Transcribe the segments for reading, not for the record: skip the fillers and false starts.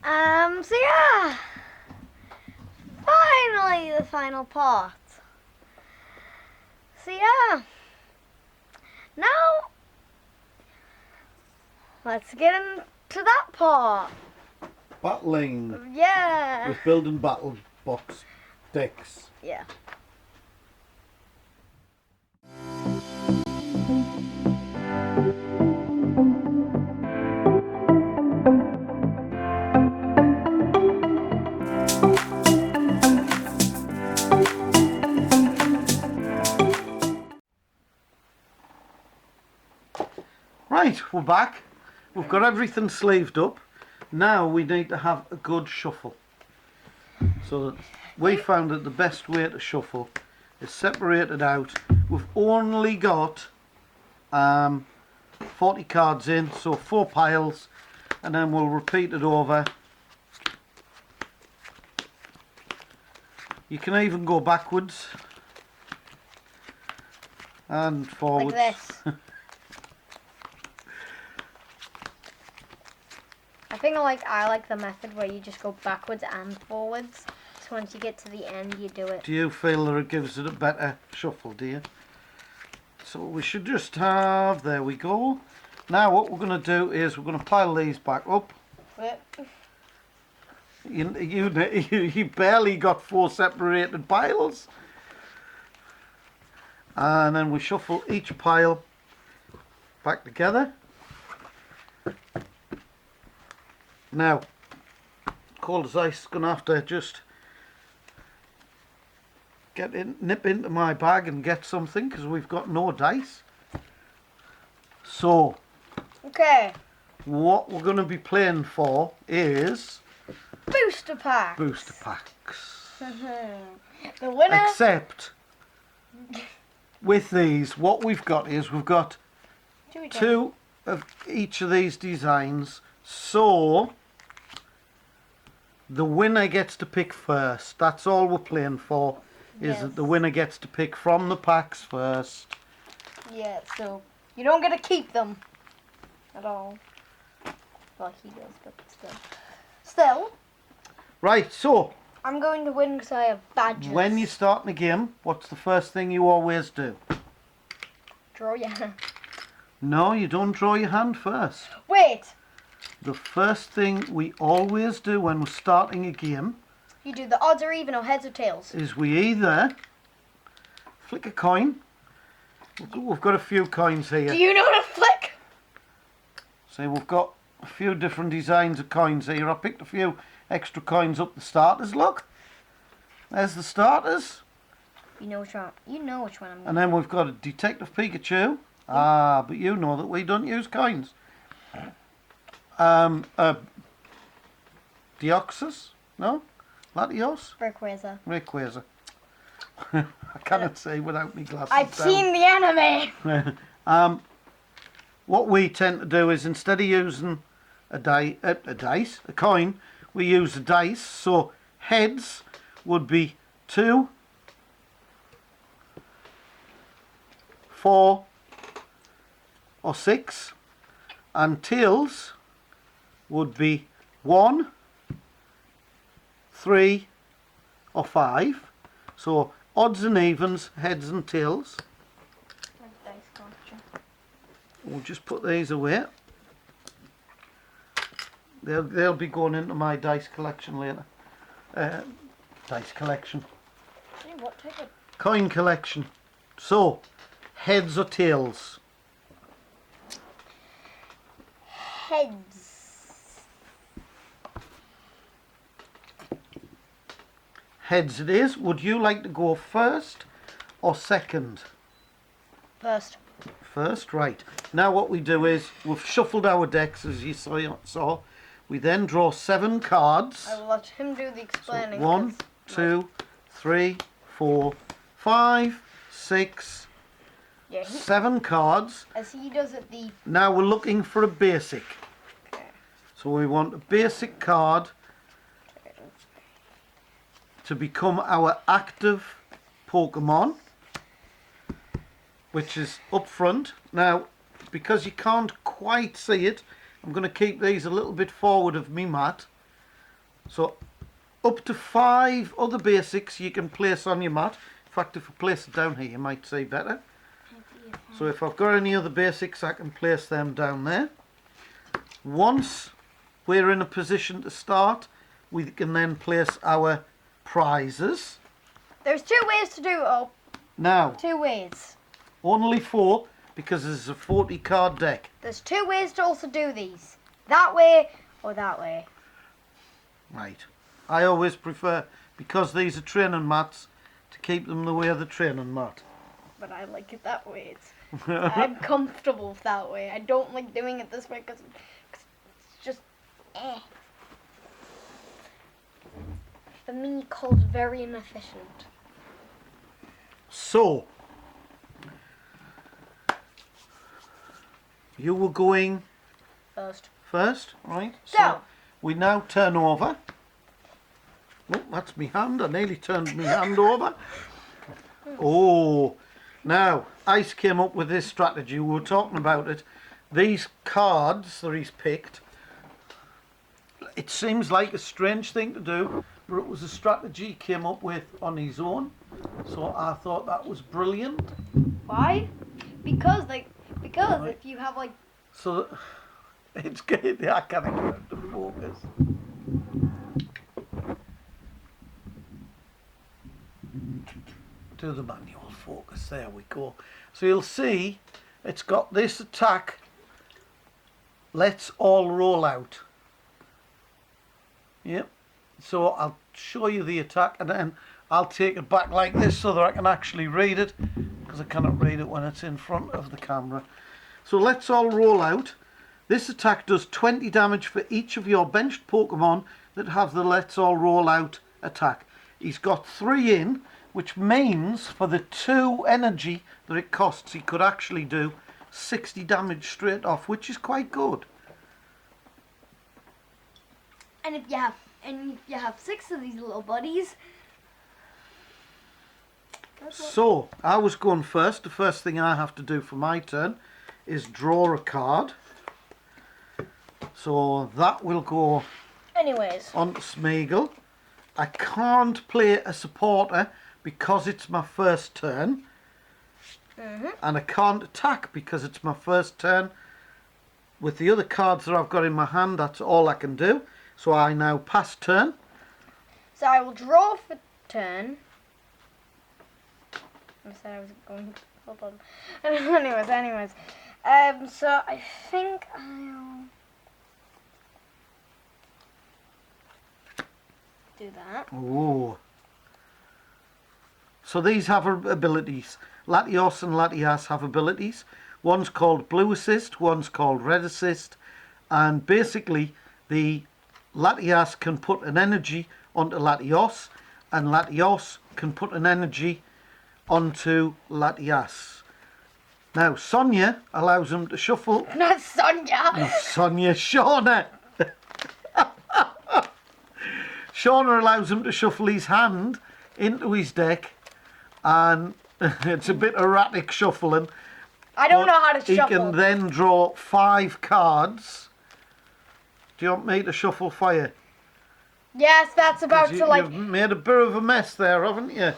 So yeah, finally the final part. So yeah, now let's get into that part. Battling Yeah. with building battle box decks. Yeah. Right, we're back. We've got everything sleeved up. Now we need to have a good shuffle. So that we found that the best way to shuffle is separate it out. We've only got 40 cards in, so 4 piles, and then we'll repeat it over. You can even go backwards and forwards. Like this. I like the method where you just go backwards and forwards. So once you get to the end, you do it. Do you feel that it gives it a better shuffle, do you? So we should just have, there we go. Now what we're going to do is we're going to pile these back up. You barely got 4 separated piles. And then we shuffle each pile back together. Now, Cold as Ice is going to have to just nip into my bag and get something because we've got no dice. So, Okay. what we're going to be playing for is Booster pack. booster packs. The winner. Except with these, what we've got is we've got 2 of each of these designs. So the winner gets to pick first. That's all we're playing for. Is that the winner gets to pick from the packs first. Yeah, so you don't get to keep them at all. Well, he does, but still. Still, Right, so I'm going to win because I have badges. when you're starting a game, what's the first thing you always do? Draw your hand. No, you don't draw your hand first. Wait. The first thing we always do when we're starting a game You do the odds or even or heads or tails. is we either flick a coin. We've got a few coins here. Do you know how to flick? So we've got a few different designs of coins here. I picked a few extra coins up the starters. Look, there's the starters. You know which one. You know which one I'm going. And then we've got a Detective Pikachu. Ah, but you know that we don't use coins. Deoxys? No? Latios? Rayquaza. I cannot say without me glasses I've down. seen the anime. What we tend to do is instead of using a coin, we use a dice. So heads would be 2, 4 or 6, and tails would be 1, 3 or 5. So odds and evens, heads and tails. We'll just put these away. They'll be going into my dice collection later. Dice collection. What type of... Coin collection. So, heads or tails? Heads. Heads it is. Would you like to go first or second? First. First, right. Now what we do is we've shuffled our decks as you saw. We then draw 7 cards. I will let him do the explaining. So 1, 2, 3, 4, 5, 6, Yeah, 7 cards. as he does it, Now we're looking for a basic. Okay. So we want a basic card to become our active Pokemon, which is up front. Now, because you can't quite see it, I'm going to keep these a little bit forward of me mat So up to 5 other basics you can place on your mat. In fact, if I place it down here, you might see better. So if I've got any other basics, I can place them down there. Once we're in a position to start, we can then place our prizes. There's 2 ways to do it. Oh, Now, 2 ways. only 4 because this is a 40 card deck. There's 2 ways to also do these. That way or that way. Right. I always prefer, because these are training mats, to keep them the way of the training mat. But I like it that way. I'm comfortable with that way. I don't like doing it this way because it's just For me, cold very inefficient. So, you were going first, right? So we now turn over. Oh, that's my hand. I nearly turned my hand over. Oh, now Ice came up with this strategy. We were talking about it. These cards that he's picked, it seems like a strange thing to do, but it was a strategy he came up with on his own. So I thought that was brilliant. Why? Because right. If you have like So it's good. I can't get it to focus. Do the manual focus. There we go. So you'll see it's got this attack. Let's all roll out. Yep. So I'll show you the attack and then I'll take it back like this so that I can actually read it, because I cannot read it when it's in front of the camera. So let's all roll out. This attack does 20 damage for each of your benched Pokemon that have the Let's All Roll Out attack. He's got 3 in, which means for the 2 energy that it costs, he could actually do 60 damage straight off, which is quite good. and if you have 6 of these little buddies. So I was going first. The first thing I have to do for my turn is draw a card. So that will go Anyways. on to Smeagol. I can't play a supporter because it's my first turn. And I can't attack because it's my first turn. With the other cards that I've got in my hand, that's all I can do. So I now pass turn. So I will draw for turn. I said I was going to hold on. anyways. So I think I'll do that. Oh. So these have abilities. Latios and Latias have abilities. One's called Blue Assist, one's called Red Assist, and basically the Latias can put an energy onto Latios, and Latios can put an energy onto Latias. Now Sonia allows him to shuffle. Not Sonia. No, Sonia, Shauna. Shauna allows him to shuffle his hand into his deck, and it's a bit erratic shuffling. I don't know how to He shuffle. can then draw 5 cards. Do you want me to shuffle for you? Yes, that's about to like. You've made a bit of a mess there, haven't you?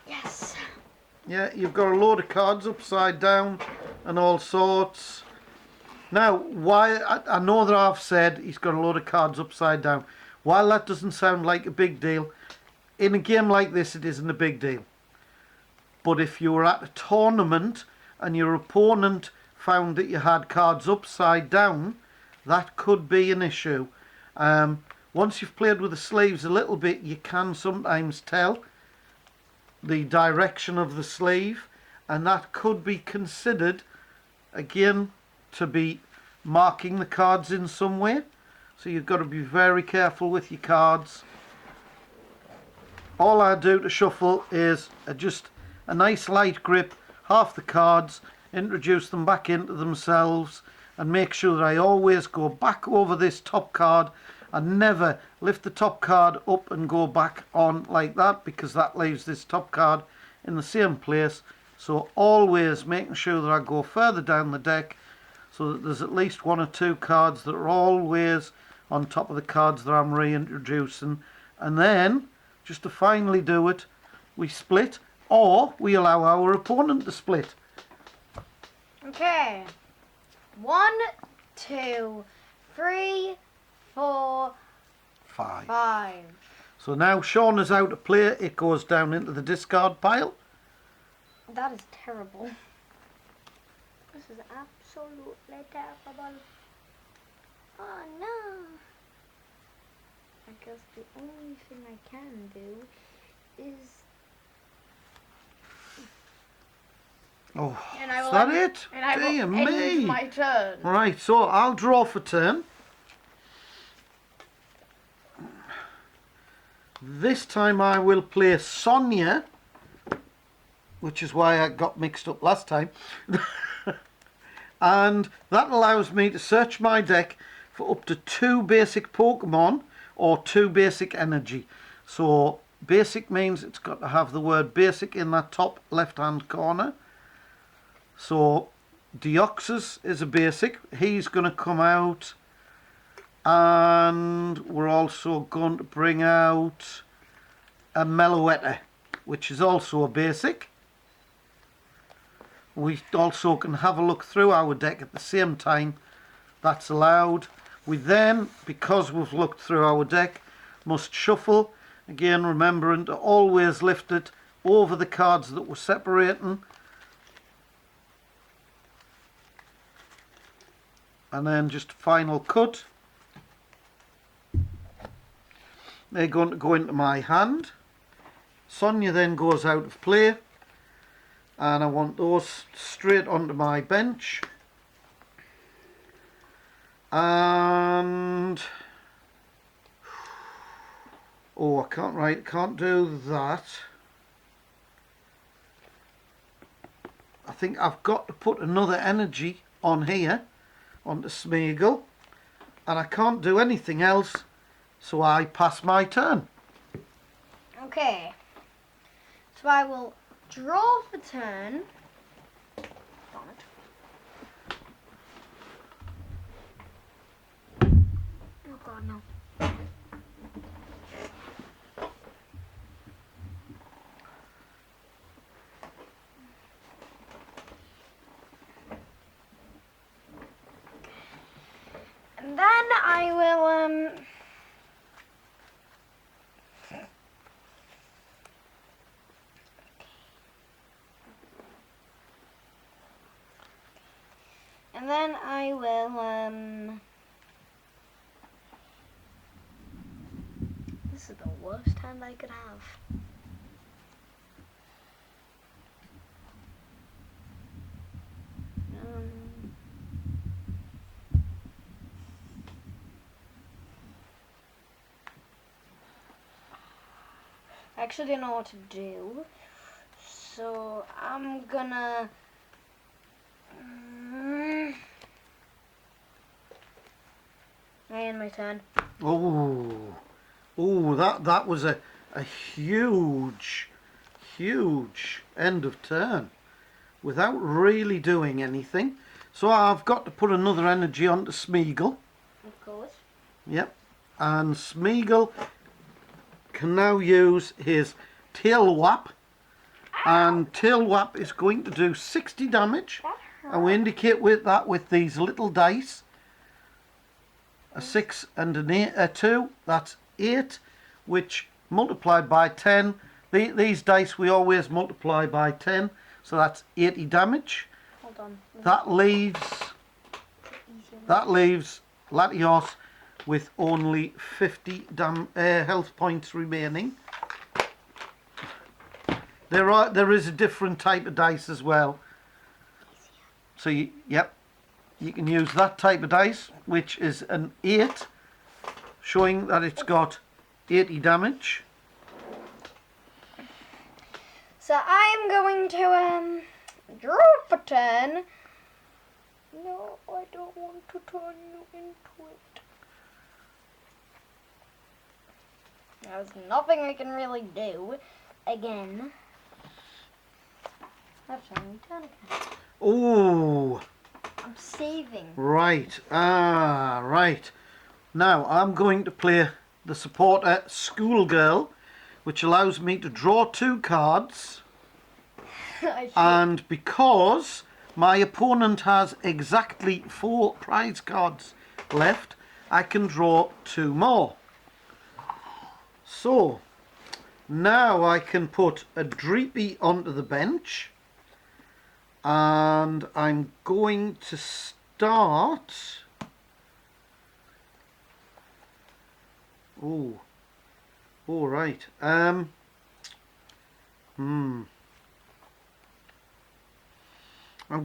Yes. Yeah, you've got a load of cards upside down and all sorts. Now, why I know that I've said he's got a load of cards upside down. While that doesn't sound like a big deal, in a game like this it isn't a big deal. But if you were at a tournament and your opponent found that you had cards upside down, that could be an issue. Once you've played with the sleeves a little bit, you can sometimes tell the direction of the sleeve, and that could be considered again to be marking the cards in some way. So you've got to be very careful with your cards. All I do to shuffle is just a nice light grip, half the cards, introduce them back into themselves, and make sure that I always go back over this top card and never lift the top card up and go back on like that, because that leaves this top card in the same place. So always making sure that I go further down the deck so that there's at least 1 or 2 cards that are always on top of the cards that I'm reintroducing. And then, just to finally do it, we split, or we allow our opponent to split. Okay. 1, 2, 3, 4, 5. 5. So now Sean is out of play. It goes down into the discard pile. That is terrible. This is absolutely terrible. Oh no. I guess the only thing I can do is... Oh, And I is will that end, it? And I Dear will end me. my turn. Right, so I'll draw for turn. This time I will play Sonia, which is why I got mixed up last time. And that allows me to search my deck for up to 2 basic Pokemon or 2 basic energy. So basic means it's got to have the word basic in that top left hand corner. So Deoxys is a basic. He's going to come out. And we're also going to bring out a Meloetta, which is also a basic. We also can have a look through our deck at the same time. That's allowed. We then, because we've looked through our deck, must shuffle. Again, remembering to always lift it over the cards that we're separating. And then just final cut. They're going to go into my hand. Sonia then goes out of play. And I want those straight onto my bench. And... oh, can't do that. I think I've got to put another energy on here, onto Smeagol. And I can't do anything else, so I pass my turn. Okay. So I will draw for turn. Darn it. Oh god, no. And then I will, and then I will, this is the worst hand I could have. I actually don't know what to do, so I'm gonna I end my turn. Oh, that was a huge end of turn without really doing anything. So I've got to put another energy onto Smeagol. Of course. Yep, and Smeagol can now use his Tail Whap, and Tail Whap is going to do 60 damage, and we indicate with that with these little dice. A 6 and a 2, that's 8, which multiplied by 10, these dice we always multiply by 10, so that's 80 damage. Hold on. That leaves Latios with only 50 health points remaining. There is a different type of dice as well. So you can use that type of dice, which is an 8, showing that it's got 80 damage. So I'm going to draw for turn. No, I don't want to turn you into it. There's nothing I can really do. Again. That's my turn again. Oh, I'm saving. right. Right. Now I'm going to play the supporter Schoolgirl, which allows me to draw 2 cards. And because my opponent has exactly 4 prize cards left, I can draw 2 more. So now I can put a Dreepy onto the bench, and I'm going to start. Oh, all right. I'm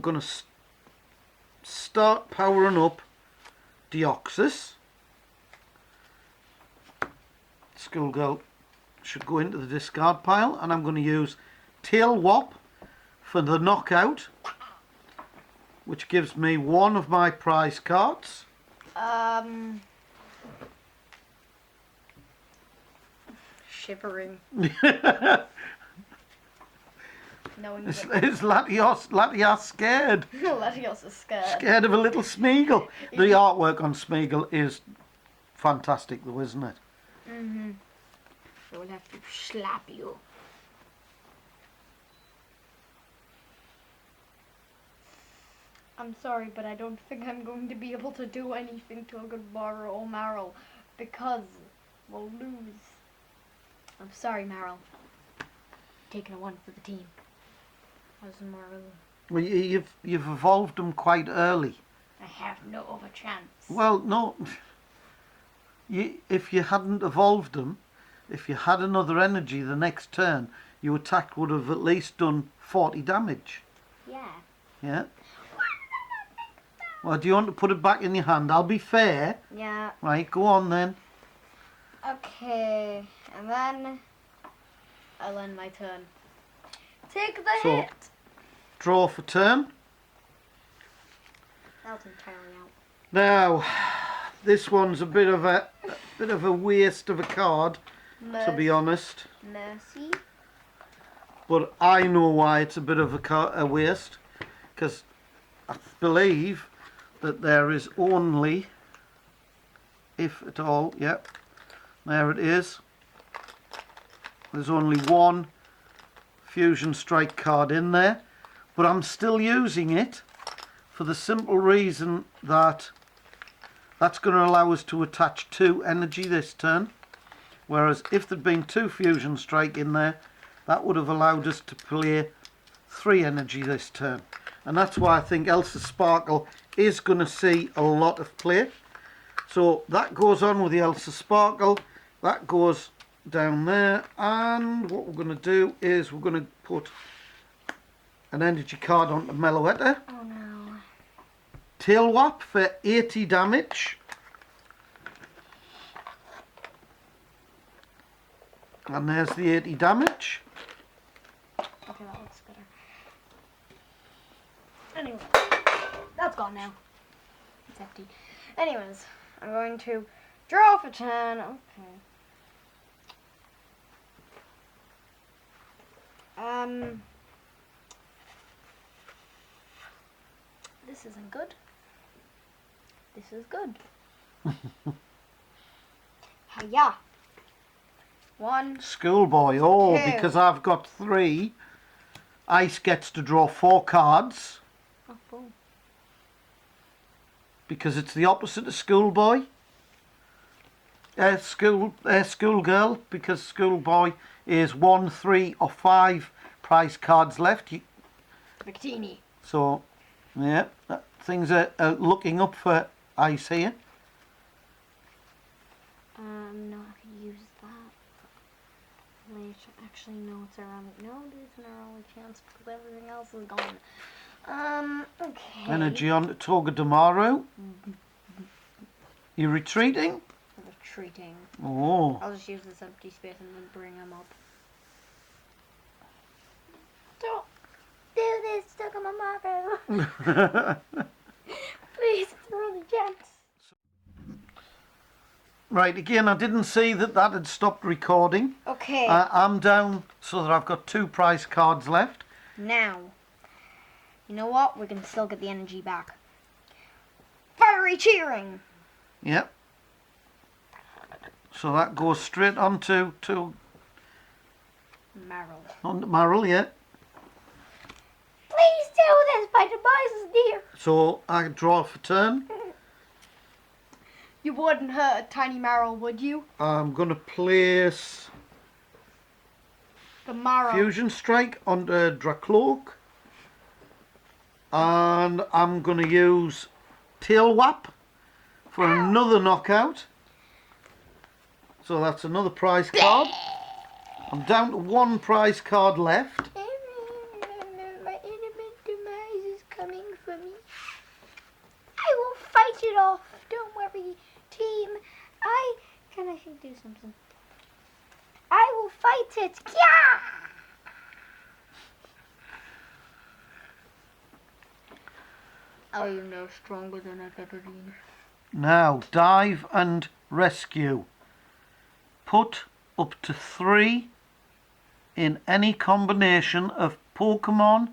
going to start powering up Deoxys. Schoolgirl should go into the discard pile, and I'm going to use Tail Whop for the knockout, which gives me 1 of my prize cards. Shivering. Is Latios scared? Latios is scared. Scared of a little Smeagol. The artwork on Smeagol is fantastic though, isn't it? Mm-hmm. I will have to slap you. I'm sorry, but I don't think I'm going to be able to do anything to Goodbara or Meryl because we'll lose. I'm sorry, Meryl. Taking a 1 for the team. How's Meryl? Well, you've evolved them quite early. I have no other chance. Well, no. If you hadn't evolved them, if you had another energy the next turn, your attack would have at least done 40 damage. Yeah. Yeah? Well, do you want to put it back in your hand? I'll be fair. Yeah. Right, go on then. Okay, and then I'll end my turn. Take the hit. Draw for turn. That was entirely out. Now, this one's a bit of a waste of a card, to be honest. Mercy. But I know why it's a bit of a waste, because I believe that there is only, if at all, yep, there it is. There's only 1 Fusion Strike card in there, but I'm still using it for the simple reason that that's going to allow us to attach 2 energy this turn, whereas if there'd been 2 Fusion Strike in there, that would have allowed us to play 3 energy this turn. And that's why I think Elsa Sparkle is going to see a lot of play. So that goes on with the Elsa Sparkle. That goes down there. And what we're going to do is we're going to put an energy card onto Meloetta. Oh no. Tail Whap for 80 damage. And there's the 80 damage. Okay, that looks better. Anyway, that's gone now. It's empty. Anyways, I'm going to draw for 10. Okay. This isn't good. This is good. Hiya. 1. Schoolboy. Oh, 2. because I've got 3. Ice gets to draw 4 cards. Oh, boom. Because it's the opposite of Schoolboy. Schoolgirl. Because Schoolboy is 1, 3 or 5 prize cards left. Victini. So, yeah, things are looking up for Ice here. No, I could use that. Wait, actually, no, it's around. No, there's an early chance because everything else is gone. Okay. Energy on to Togedemaru. You retreating? Retreating. Oh. I'll just use this empty space and then bring him up. Don't do this, Togedemaru. Please, it's your only chance. Right, again, I didn't see that had stopped recording. Okay. I'm down so that I've got 2 prize cards left. Now, you know what? We can still get the energy back. Fiery cheering! Yep. So that goes straight onto Marrow. Marl, yeah. Please do this, my demise is near. So I draw for turn. You wouldn't hurt a tiny marrow, would you? I'm going to place The marrow. Fusion Strike onto Dracloak. And I'm going to use Tail Whap for another knockout. So that's another prize card. I'm down to one prize card left. My intimate demise is coming for me. I will fight it off. Don't worry, team. Can I do something? I will fight it. Yeah! I am now stronger than I've ever been. Now, dive and rescue. Put up to 3 in any combination of Pokémon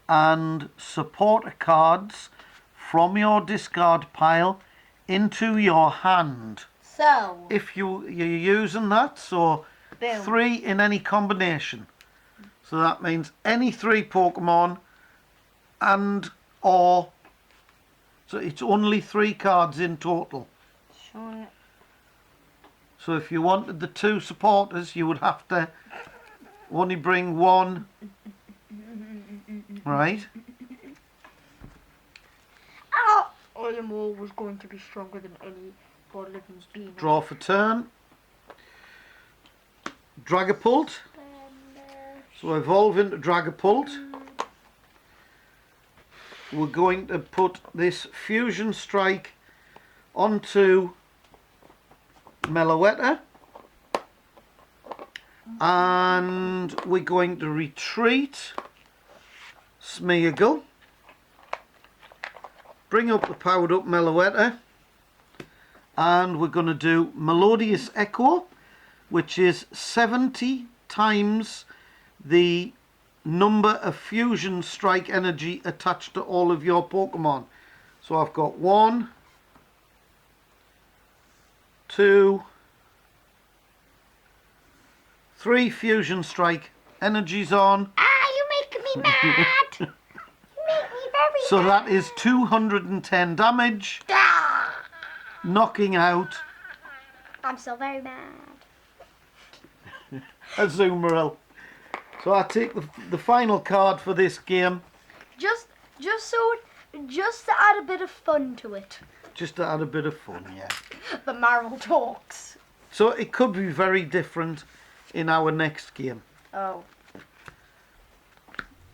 and supporter cards from your discard pile into your hand. So, If you're using that, so boom. 3 in any combination. So that means any 3 Pokemon and or, so it's only 3 cards in total. Sure. So if you wanted the 2 supporters, you would have to only bring 1, right? Ow! I am always going to be stronger than any living being. Draw for turn. Dragapult. So evolve into Dragapult. We're going to put this Fusion Strike onto Meloetta. And we're going to retreat Smeargle. Bring up the powered up Meloetta. And we're going to do Melodious Echo, which is 70 times the number of Fusion Strike energy attached to all of your Pokemon. So I've got 1, 2, 3 Fusion Strike energies on. You make me mad! You make me very So mad. that is 210 damage, knocking out I'm so very mad. Azumarill. So I take the final card for this game, Just to add a bit of fun to it. just to add a bit of fun, yeah. The Marvel talks. So it could be very different in our next game. Oh.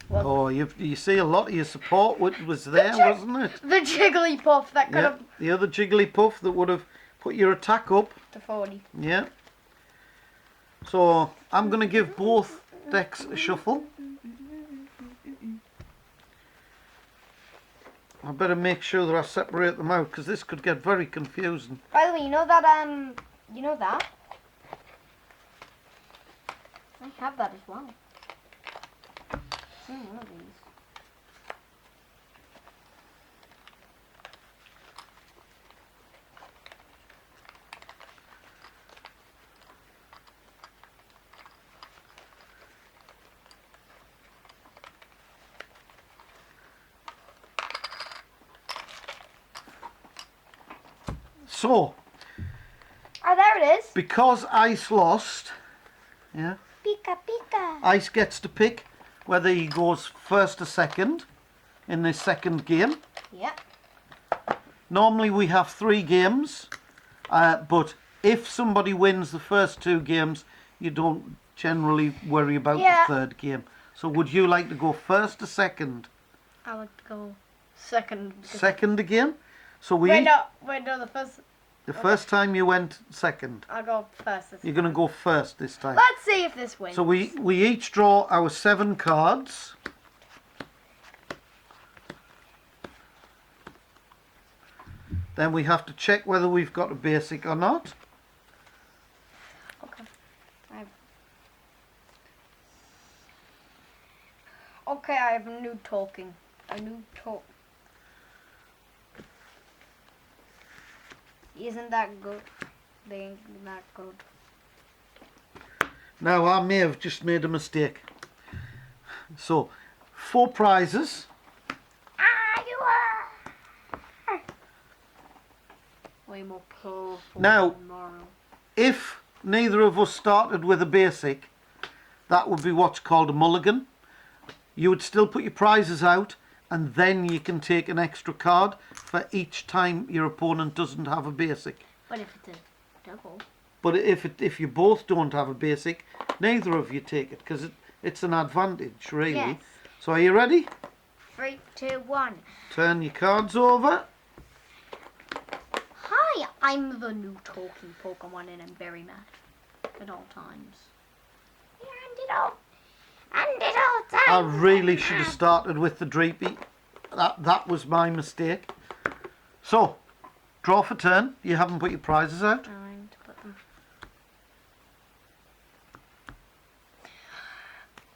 Well, Oh, you see a lot of your support was there, wasn't it? the Jigglypuff that could Yeah, have the other Jigglypuff that would have put your attack up. to 40. Yeah. So I'm going to give both decks a shuffle. I better make sure that I separate them out because this could get very confusing. By the way, you know that I have that as well. It's in one of these. So, Oh, there it is. because Ice lost, yeah, Pika pika. Ice gets to pick whether he goes first or second in this second game. Yep. Normally we have 3 games, but if somebody wins the first 2 games, you don't generally worry about Yeah. the third game. So would you like to go first or second? I would go second. Second again? So Wait, no, the first. the first time you went second. I'll go first. You're going to go first this time. Let's see if this wins. So we each draw our 7 cards. Then we have to check whether we've got a basic or not. Okay. Okay, I have a new talking. A new talk. Isn't that good? They ain't that good. Now, I may have just made a mistake. So, 4 prizes. You are way more powerful Now- than Mario. If neither of us started with a basic, that would be what's called a mulligan. You would still put your prizes out, and then you can take an extra card for each time your opponent doesn't have a basic. But if it's a double, But if you both don't have a basic, neither of you take it, because it's an advantage, really. yes. So are you ready? 3, 2, 1. Turn your cards over. Hi, I'm the new talking Pokemon, and I'm very mad at all times. And it all times. I really should have started with the Dreepy. That was my mistake. So, draw for turn. You haven't put your prizes out. I need to put them.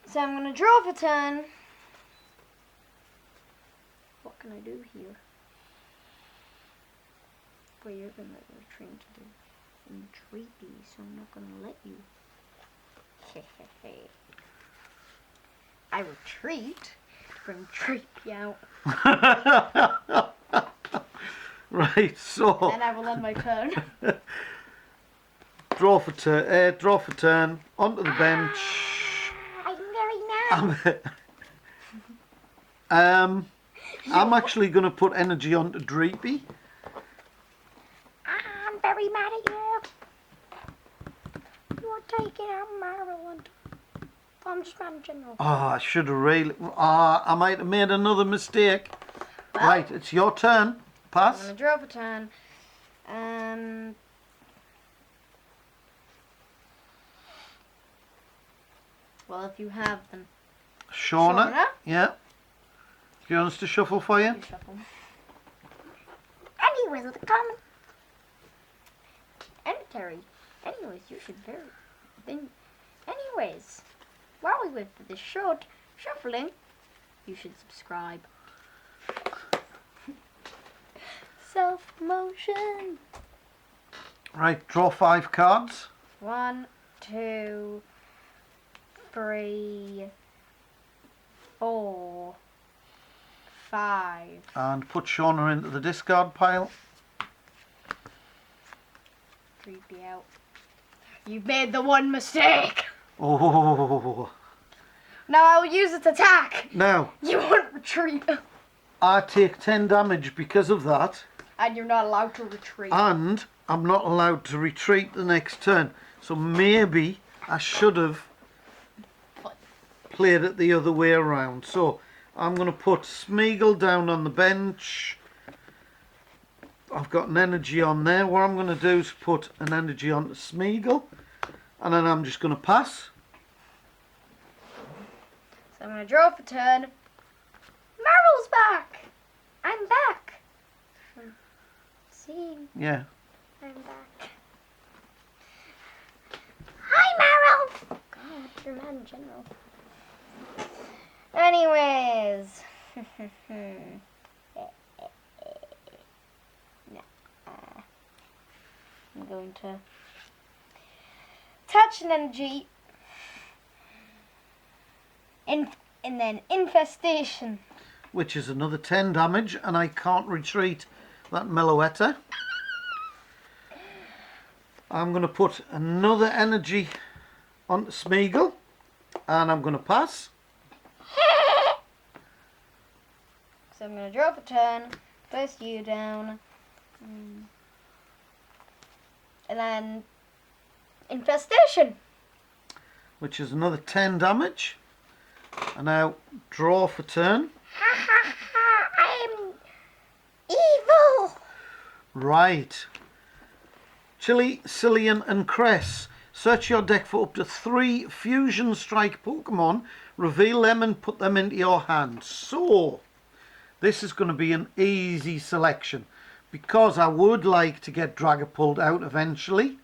So I'm going to draw for turn. What can I do here? Well, you're going to let me train to do Entreaty, so I'm not going to let you. I retreat from Treepy out. Right, so Then I will end my turn. draw for turn. Onto the bench. I'm very mad. I'm actually going to put energy onto Dreepy. I'm very mad at you. You're taking out Maryland. I'm just mad in general. Oh, I should have really. I might have made another mistake. Well, Right, it's your turn. I'm Pass. gonna draw for turn. Well, if you have them. Shauna. Yeah. Do you want us to shuffle for you? You shuffle. Anyways, the common. Entary. Anyways, you should very. Then, anyways, while we wait for this short shuffling, you should subscribe. Self motion. Right, draw 5 cards. 1, 2, 3, 4, 5. And put Shauna into the discard pile. Creepy out. You've made the one mistake. Oh. Now I will use its attack. Now, You won't retreat. I take 10 damage because of that. And you're not allowed to retreat. And I'm not allowed to retreat the next turn. So maybe I should have played it the other way around. So I'm going to put Smeagol down on the bench. I've got an energy on there. What I'm going to do is put an energy on Smeagol. And then I'm just going to pass. So I'm going to draw for turn. Meryl's back. I'm back. See, Yeah. I'm back. Hi, Meryl. God, you're mad in general. Anyways. I'm going to touch an energy. And then infestation. Which is another 10 damage. And I can't retreat that Meloetta. I'm going to put another energy onto Smeagol. And I'm going to pass. So I'm going to draw for turn. Place you down. And then infestation. Which is another 10 damage. And now draw for turn. Ha ha ha! I'm evil. Right. Chili, Cillian and Cress. Search your deck for up to 3 Fusion Strike Pokemon. Reveal them and put them into your hand. So, this is going to be an easy selection. Because I would like to get Dragapult out eventually.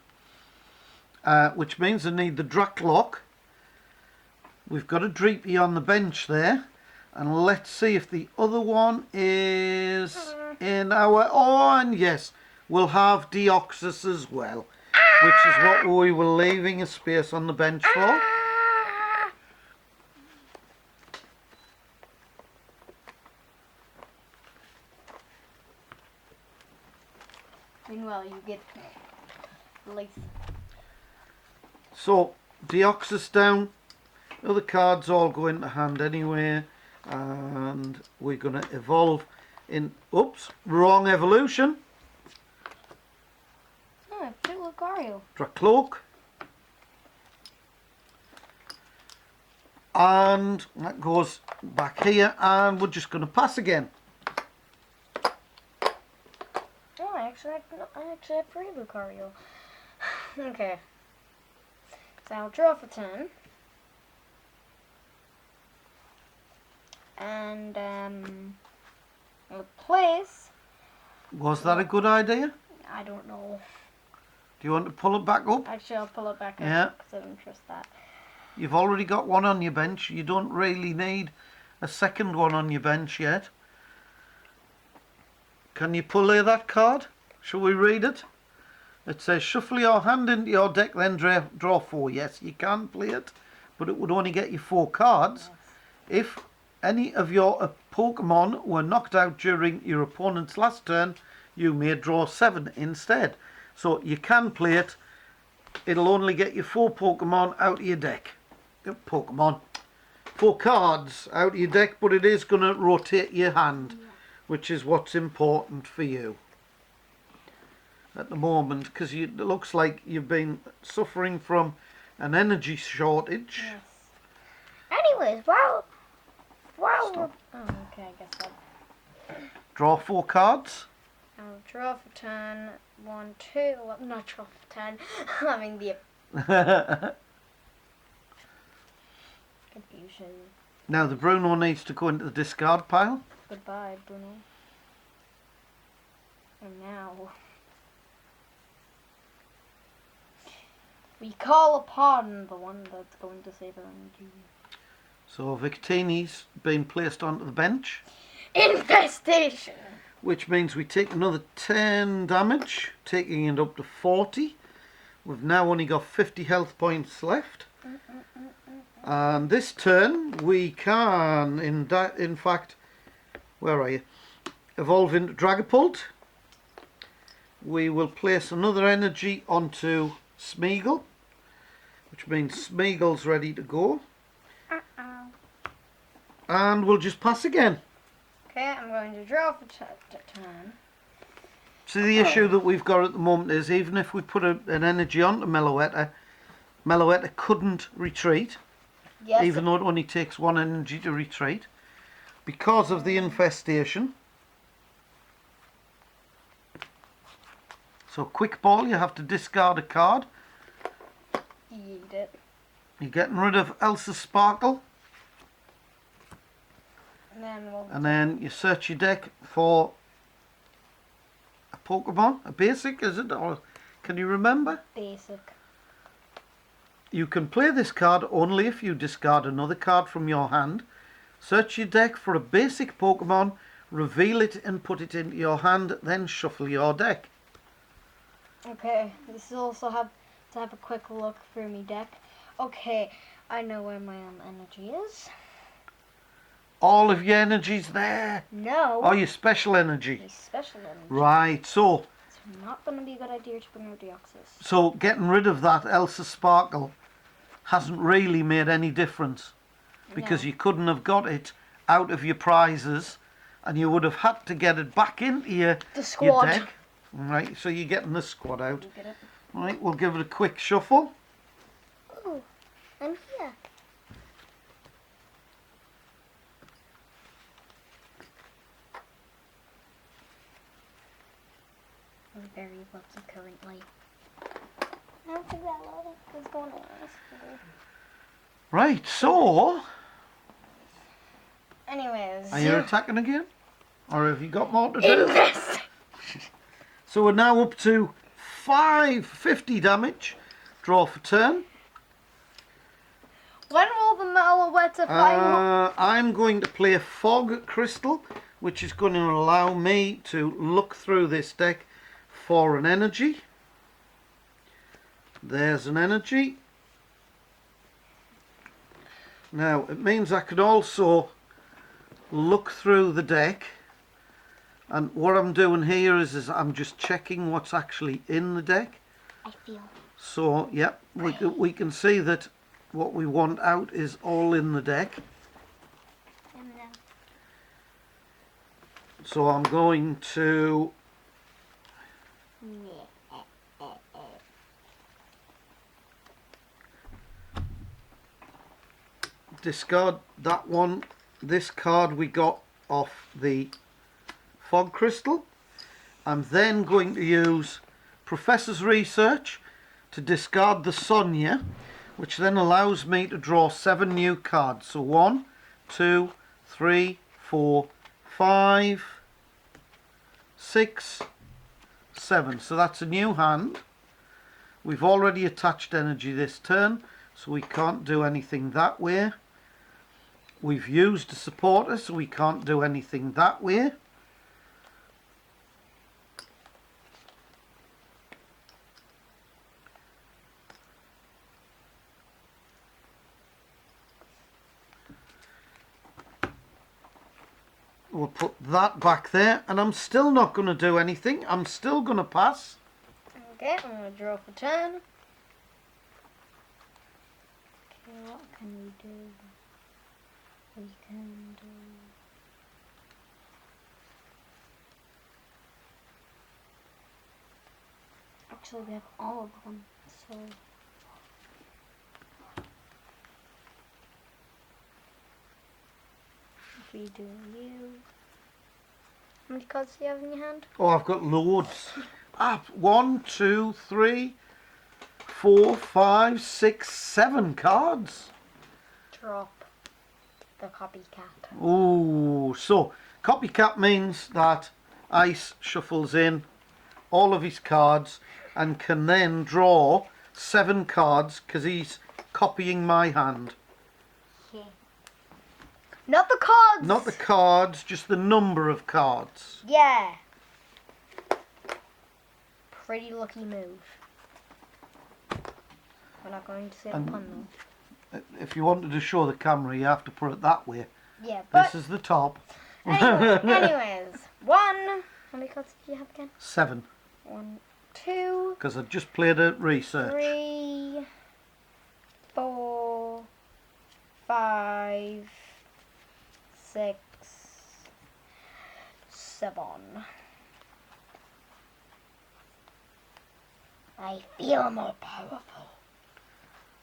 Which means I need the Draklock. We've got a Dreepy on the bench there. And let's see if the other one is in our... Oh, and yes, we'll have Deoxys as well. which is what we were leaving a space on the bench for. Meanwhile, you get lace. So, Deoxys down. Other cards all go into hand anyway. And we're going to evolve in... Oops, wrong evolution. Oh, I have 2 Lucario. Dracloak. And that goes back here, and we're just going to pass again. Oh, I actually have 3 Lucario. Okay. So I'll draw for 10. And, I'll place. Was that a good idea? I don't know. Do you want to pull it back up? Actually, I'll pull it back up. Yeah. Because I don't trust that. You've already got one on your bench. You don't really need a second one on your bench yet. Can you play that card? Shall we read it? It says, shuffle your hand into your deck, then draw 4. Yes, you can play it, but it would only get you 4 cards. Yes. If any of your Pokemon were knocked out during your opponent's last turn, you may draw 7 instead. So you can play it. It'll only get you 4 Pokemon out of your deck. 4 cards out of your deck, but it is going to rotate your hand, which is what's important for you at the moment, because it looks like you've been suffering from an energy shortage. Yes. Anyways, wow. Stop. Oh, okay, I guess that. Draw 4 cards. I'll draw for 10. 1, 2. Well, not draw for 10. I mean the confusion. Now the Bruno needs to go into the discard pile. Goodbye, Bruno. And now we call upon the one that's going to save our energy. So Victini's been placed onto the bench. Infestation! Which means we take another 10 damage, taking it up to 40. We've now only got 50 health points left. And this turn we can, in fact, where are you? Evolve into Dragapult. We will place another energy onto Smeagol, which means Smeagol's ready to go. And we'll just pass again. Okay, I'm going to draw for 10. So the issue that we've got at the moment is, even if we put an energy onto Meloetta, Meloetta couldn't retreat, Yes. even though it only takes 1 energy to retreat, because of the infestation. So quick ball, you have to discard a card. Eat it. You're getting rid of Elsa Sparkle, And then you search your deck for a Pokemon, a basic, is it? Or can you remember? Basic. You can play this card only if you discard another card from your hand. Search your deck for a basic Pokemon, reveal it and put it into your hand, then shuffle your deck. Okay, this will also have to have a quick look through me deck. Okay, I know where my energy is. All of your energy's there. No. Or your special energy. My special energy. Right, so It's not going to be a good idea to bring out Deoxys. So getting rid of that Elsa Sparkle hasn't really made any difference, because you couldn't have got it out of your prizes, and you would have had to get it back into your squad. deck. Right, so you're getting the squad out. You get it? Right, we'll give it a quick shuffle. Ooh, I'm here. Very lots of currently. I don't think that lot is going on. Right, so Anyways. are you attacking again, or have you got more to do? Invest. So we're now up to 550 damage. Draw for turn. When will the Meloetta final? I'm going to play a Fog Crystal, which is going to allow me to look through this deck for an energy. There's an energy. Now, it means I can also look through the deck. And what I'm doing here is I'm just checking what's actually in the deck. I feel. So, yeah, we can see that what we want out is all in the deck. So I'm going to discard that one. This card we got off the fog crystal. I'm then going to use Professor's Research to discard the Sonia, which then allows me to draw 7 new cards. So 1, 2, 3, 4, 5, 6, 7. So that's a new hand. We've already attached energy this turn, so we can't do anything that way. We've used a supporter, so we can't do anything that way. We'll put that back there, and I'm still not going to do anything. I'm still going to pass. Okay, I'm going to draw for turn. Okay, what can we do? We can do... Actually, we have all of them, so... If we do you... How many cards do you have in your hand? Oh, I've got loads. 1, 2, 3, 4, 5, 6, 7 cards. Drop the copycat. Oh, so copycat means that Ice shuffles in all of his cards and can then draw 7 cards because he's copying my hand. Yeah. Not the cards! Not the cards, just the number of cards. Yeah. Pretty lucky move. We're not going to say the pun though. If you wanted to show the camera, you have to put it that way. Yeah, but... This is the top. Anyways, 1. How many cards do you have again? 7. 1, 2. Because I just played a research. 3, 4, 5, 6, 7. I feel more powerful.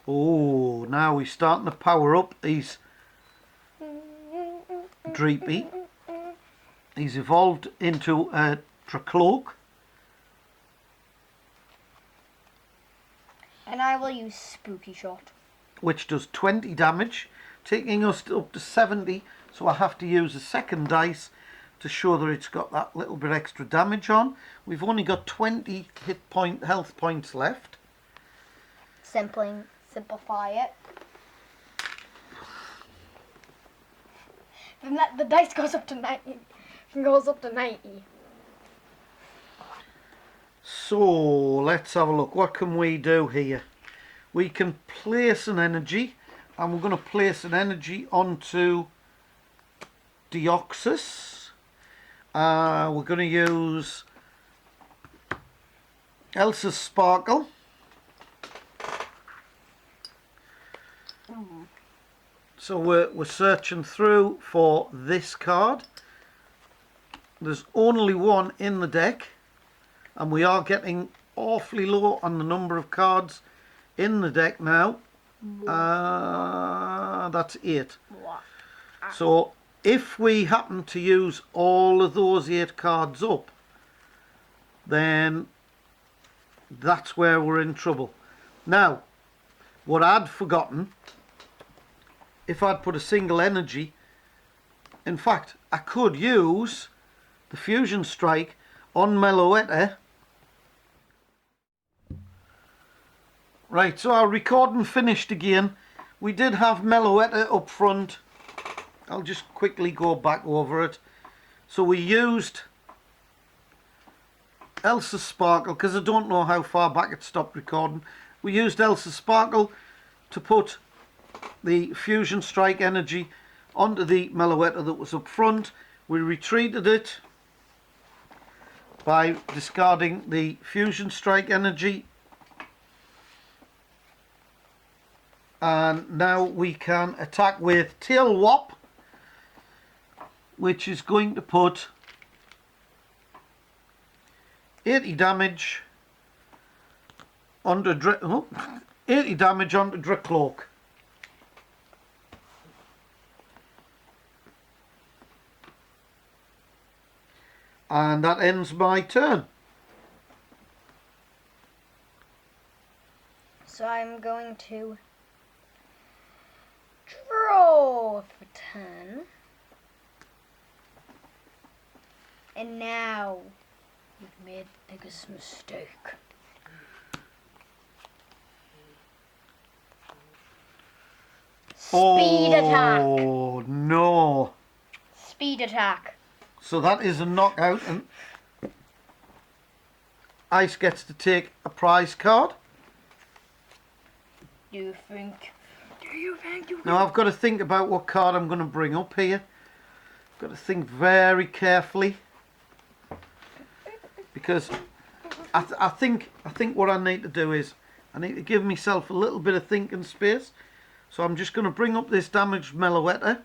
Oh, now he's starting to power up. He's Dreepy. He's evolved into a Tracloak. And I will use Spooky Shot. Which does 20 damage, taking us up to 70. So I have to use a second dice to show that it's got that little bit extra damage on. We've only got 20 health points left. Simplify it. Then the dice goes up to 90. Goes up to 90. So let's have a look. What can we do here? We can place an energy, and we're going to place an energy onto Deoxys. We're going to use Elsa's Sparkle. So we're searching through for this card. There's only one in the deck, and we are getting awfully low on the number of cards in the deck now. That's 8. So if we happen to use all of those 8 cards up, then that's where we're in trouble. Now, what I'd forgotten, if I'd put a single energy, in fact, I could use the Fusion Strike on Meloetta. Right, so our recording finished again. We did have Meloetta up front. I'll just quickly go back over it. So we used Elsa's Sparkle, because I don't know how far back it stopped recording. we used Elsa Sparkle to put the Fusion Strike energy onto the Meloetta that was up front. We retreated it by discarding the Fusion Strike energy, and now we can attack with Tail Whop, which is going to put 80 damage onto 80 damage onto Dracloak. And that ends my turn. So I'm going to draw for turn. And now you've made the biggest mistake. Speed attack. Oh no. Speed attack. So that is a knockout, and Ice gets to take a prize card. Do you think you Now I've got to think about what card I'm going to bring up here. I've got to think very carefully, because I think what I need to do is I need to give myself a little bit of thinking space. So I'm just going to bring up this damaged Meloetta.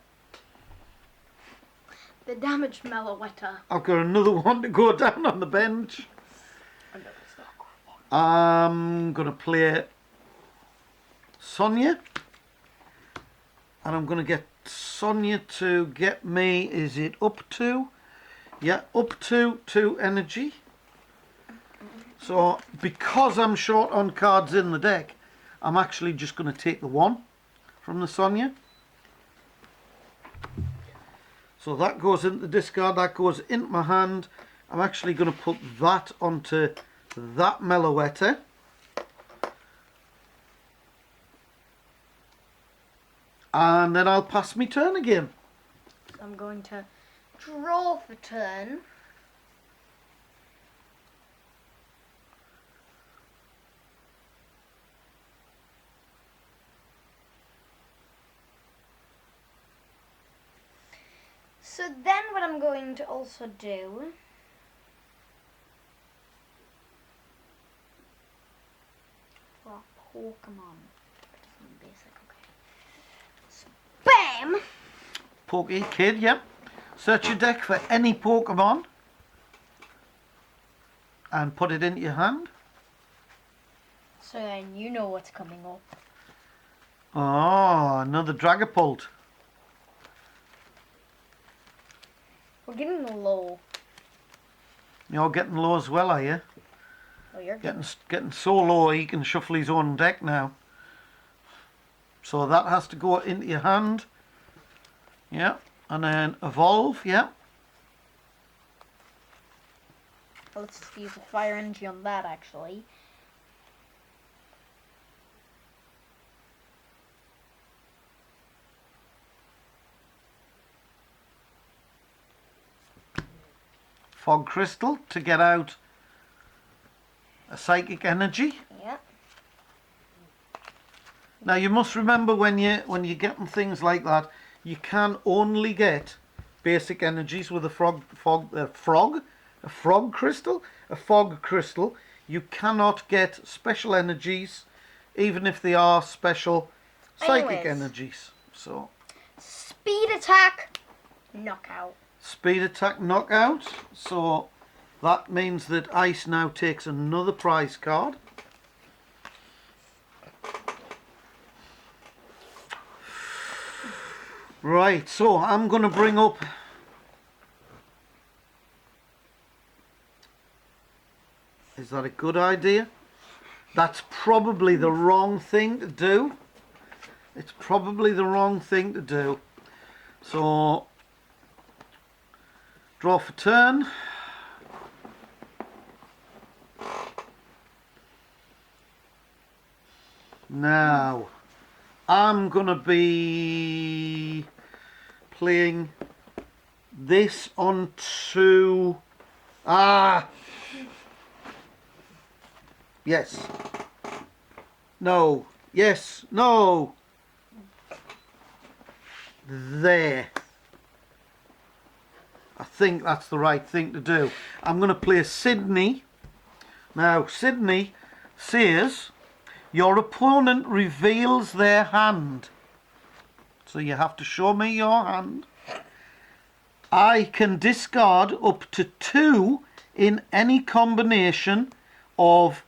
The damaged Meloetta. I've got another one to go down on the bench. I'm going to play Sonia. And I'm going to get Sonia to get me, is it up to? Yeah, up to 2 energy. So because I'm short on cards in the deck, I'm actually just going to take the 1 from the Sonia. So that goes into the discard, that goes into my hand. I'm actually going to put that onto that Meloetta. And then I'll pass my turn again. So I'm going to draw for turn. So then what I'm going to also do for Pokemon. Basic, okay. Bam! Pokey Kid, yep. Search your deck for any Pokemon and put it into your hand. So then you know what's coming up. Oh, another Dragapult. We're getting low. You're getting low as well, are you? Oh, you're Getting so low he can shuffle his own deck now. So that has to go into your hand. Yeah. And then evolve, yeah. Well, let's just use a fire energy on that actually. Fog Crystal to get out a psychic energy. Yeah. Now you must remember when you're getting things like that, you can only get basic energies with a fog crystal. You cannot get special energies, even if they are special psychic Anyways. energies. So Speed attack, knockout. speed attack knockout. So that means that Ice now takes another prize card. Right, so I'm going to bring up Is that a good idea? That's probably the wrong thing to do. It's probably the wrong thing to do. So draw for turn. Now I'm gonna be playing this onto yes. No. Yes. No. There. I think that's the right thing to do. I'm going to play Sydney. Now, Sydney says your opponent reveals their hand. So you have to show me your hand. I can discard up to 2 in any combination of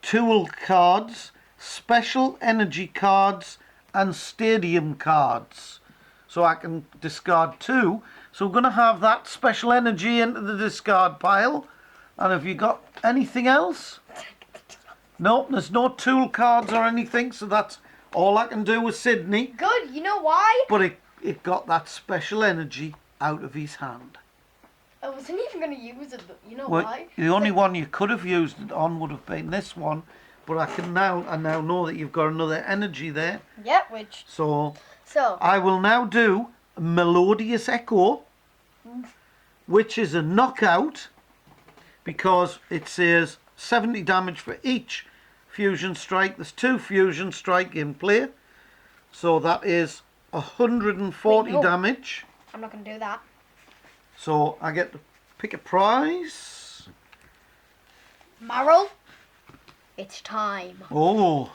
tool cards, special energy cards and stadium cards. So I can discard 2. So we're going to have that special energy into the discard pile. And have you got anything else? Nope, there's no tool cards or anything, so that's all I can do with Sydney. Good, you know why? But it got that special energy out of his hand. I wasn't even going to use it, but you know Well, why? the only one you could have used it on would have been this one, but I now know that you've got another energy there. Yep, which... So So, I will now do Melodious Echo, which is a knockout, because it says 70 damage for each fusion strike. There's 2 fusion strike in play, so that is 140 Wait, no. damage. I'm not going to do that. So I get to pick a prize. Marl, it's time. Oh,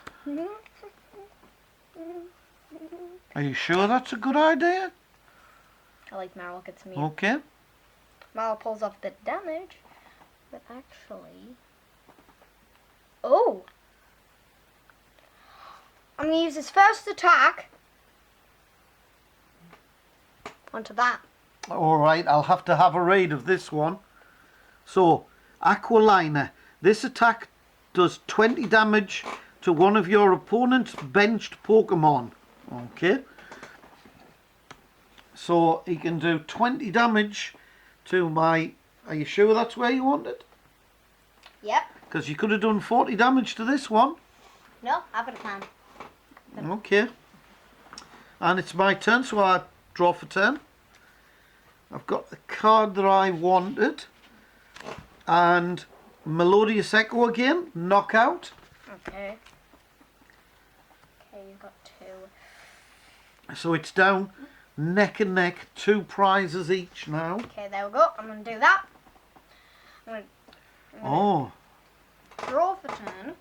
are you sure that's a good idea? I like Marl gets me. Okay. Marl pulls off the damage, but actually... Oh! I'm going to use his first attack onto that. Alright, I'll have to have a read of this one. So, Aqualiner. This attack does 20 damage to one of your opponent's benched Pokemon. Okay. So, he can do 20 damage to my... Are you sure that's where you want it? Yep. Because you could have done 40 damage to this one. No, I've got a plan. Okay. And it's my turn, so I draw for turn. I've got the card that I wanted. And Melodious Echo again. Knockout. Okay. Okay, you've got 2. So it's down neck and neck. 2 prizes each now. Okay, there we go. I'm going to do that. I'm going Oh. to draw for turn.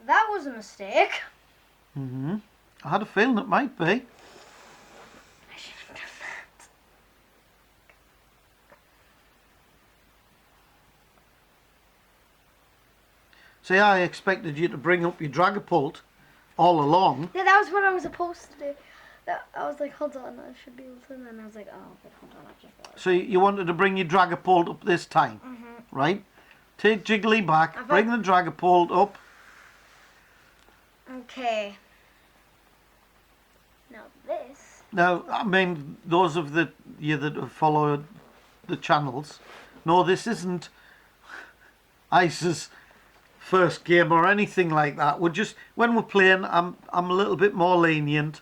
That was a mistake. Mm-hmm. I had a feeling it might be. I should have done that. See, I expected you to bring up your Dragapult all along. Yeah, that was what I was supposed to do. I was like, hold on, I should be able to. And then I was like, oh, but hold on, I just realized. So you wanted to bring your Dragapult up this time, right? Take Jiggly back, bring the Dragapult up. Okay. Now this. Now, I mean, those of you that have followed the channels, no, this isn't Ice's first game or anything like that. We're just, when we're playing, I'm a little bit more lenient.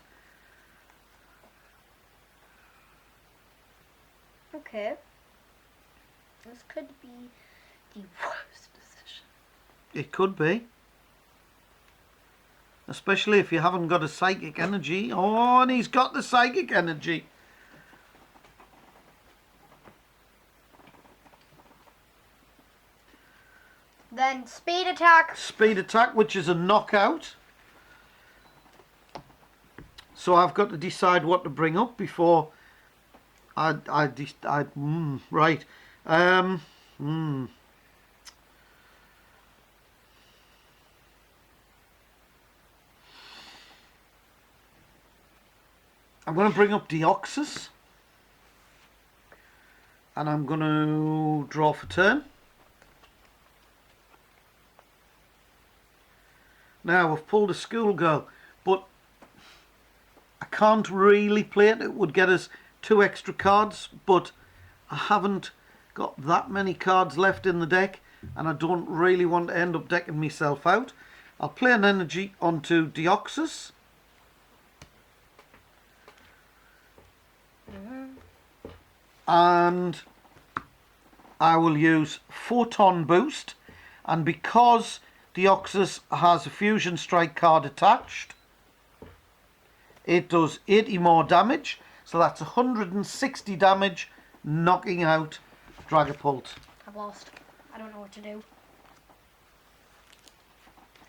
Okay. This could be the worst decision. It could be. Especially if you haven't got a psychic energy. Oh, and he's got the psychic energy. Then speed attack. Speed attack, which is a knockout. So I've got to decide what to bring up before right. I'm going to bring up Deoxys. And I'm going to draw for turn. Now, I've pulled a schoolgirl, but I can't really play it. It would get us 2 extra cards, but I haven't got that many cards left in the deck, and I don't really want to end up decking myself out. I'll play an energy onto Deoxys. And I will use Photon Boost, and because Deoxys has a Fusion Strike card attached. It does 80 more damage, so that's 160 damage, knocking out Dragapult. I've lost. I don't know what to do.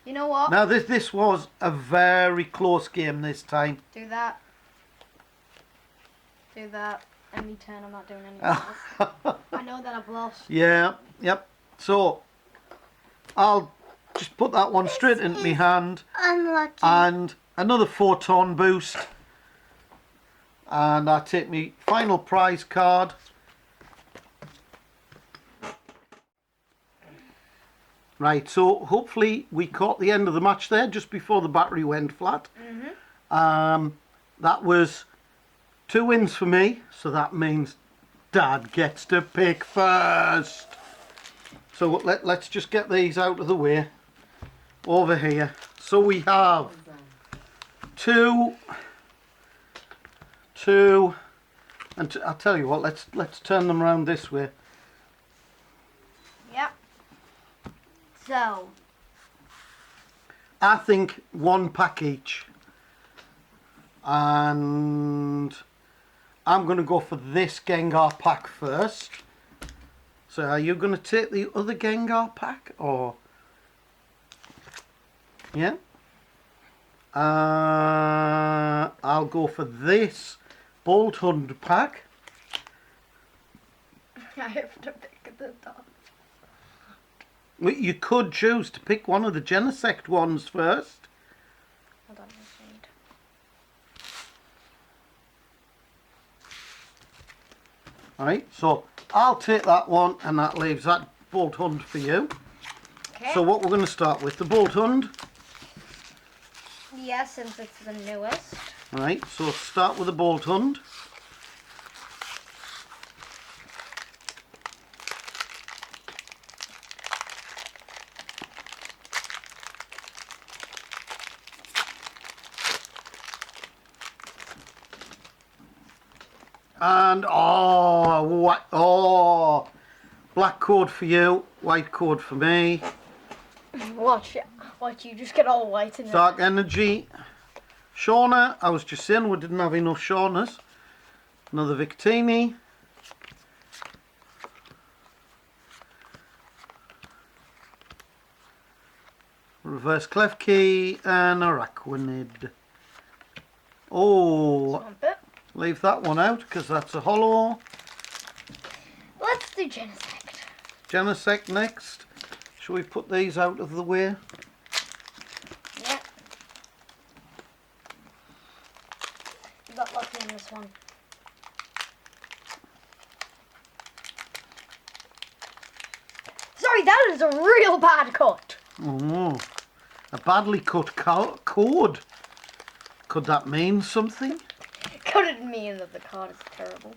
You know what? Now this was a very close game this time. Do that. Do that. Any turn, I'm not doing anything else. I know that I've lost. Yeah, yep. So, I'll just put that one straight into my hand. Unlucky. And another photon boost. And I take my final prize card. Right, so hopefully we caught the end of the match there just before the battery went flat. That was 2 wins for me, so that means Dad gets to pick first. So let's just get these out of the way over here. So we have two, and I'll tell you what, let's turn them around this way. Yep. So, I think 1 pack each. And I'm going to go for this Gengar pack first. So are you going to take the other Gengar pack, or? Yeah. I'll go for this Bolt Hunt pack. I have to pick the top. You could choose to pick one of the Genesect ones first. Hold on, let's read. Right, so I'll take that one, and that leaves that Bolt Hunt for you. Okay. So what we're going to start with, the Bolt Hunt. Yeah, since it's the newest. Right, so start with the Bolt Hunt. And black code for you, white code for me. Watch you just get all white in it. Dark Energy. Shauna, I was just saying we didn't have enough Shaunas. Another Victini. Reverse Klefki and Araquanid. Oh, Swamp it. leave that one out because that's a hollow. Let's do Genesect. Genesect next. Shall we put these out of the way? Yeah. You got lucky on this one. Sorry, that is a real bad cut. Oh, a badly cut code. Could that mean something? Could it mean that the card is terrible?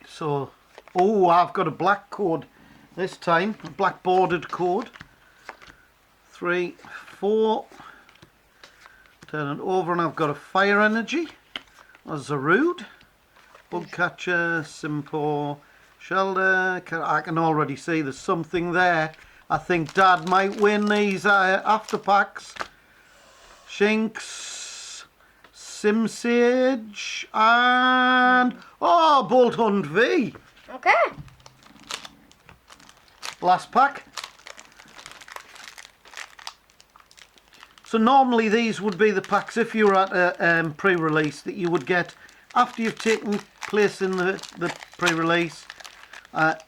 So, oh, I've got a black code this time, a black bordered code. 3, 4. Turn it over and I've got a Fire Energy, a Zarude, Bugcatcher, Simpo, Shelder. I can already see there's something there. I think Dad might win these after packs. Shinx, Simsage, and Bolt Hunt V. Okay. Last pack. So normally these would be the packs, if you were at a pre-release, that you would get after you've taken place in the pre-release.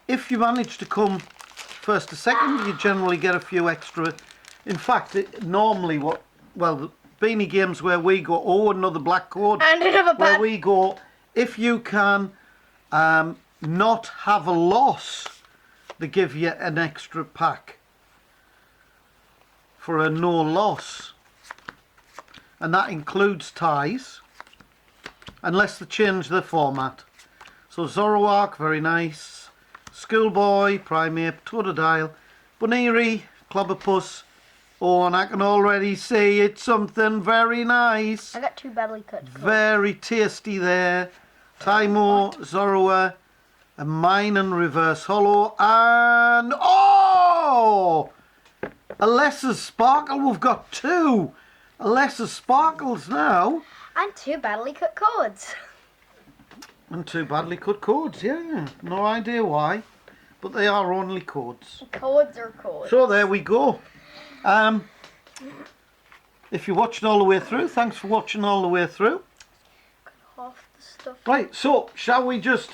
If you manage to come first or second, you generally get a few extra. In fact, normally the Beanie Games where we go, another black code. And another Where bad. we go, if you can not have a loss, they give you an extra pack for a no loss. And that includes ties, unless they change the format. So Zoroark, very nice. Schoolboy, Primeape, Totodile, Buniri, Clobberpuss. Oh, and I can already see it's something very nice. I got 2 badly cut. Very tasty there. Taimo, Zorua, a mine and reverse hollow, and oh! A lesser sparkle. We've got 2 lesser sparkles now. And 2 badly cut codes. And 2 badly cut codes, yeah. No idea why, but they are only codes. Codes are codes. So there we go. If you watched all the way through, thanks for watching all the way through. Half the stuff. Right, so shall we just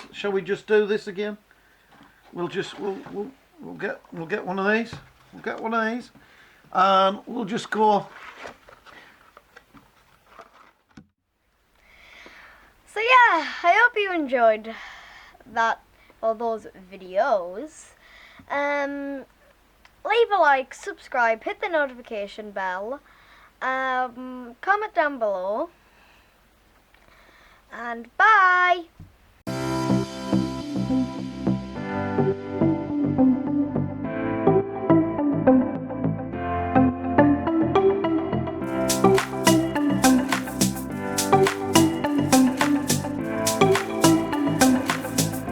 do this again? We'll get one of these. We'll get one of these, and we'll just go. So yeah, I hope you enjoyed those videos. Leave a like, subscribe, hit the notification bell, comment down below, and bye!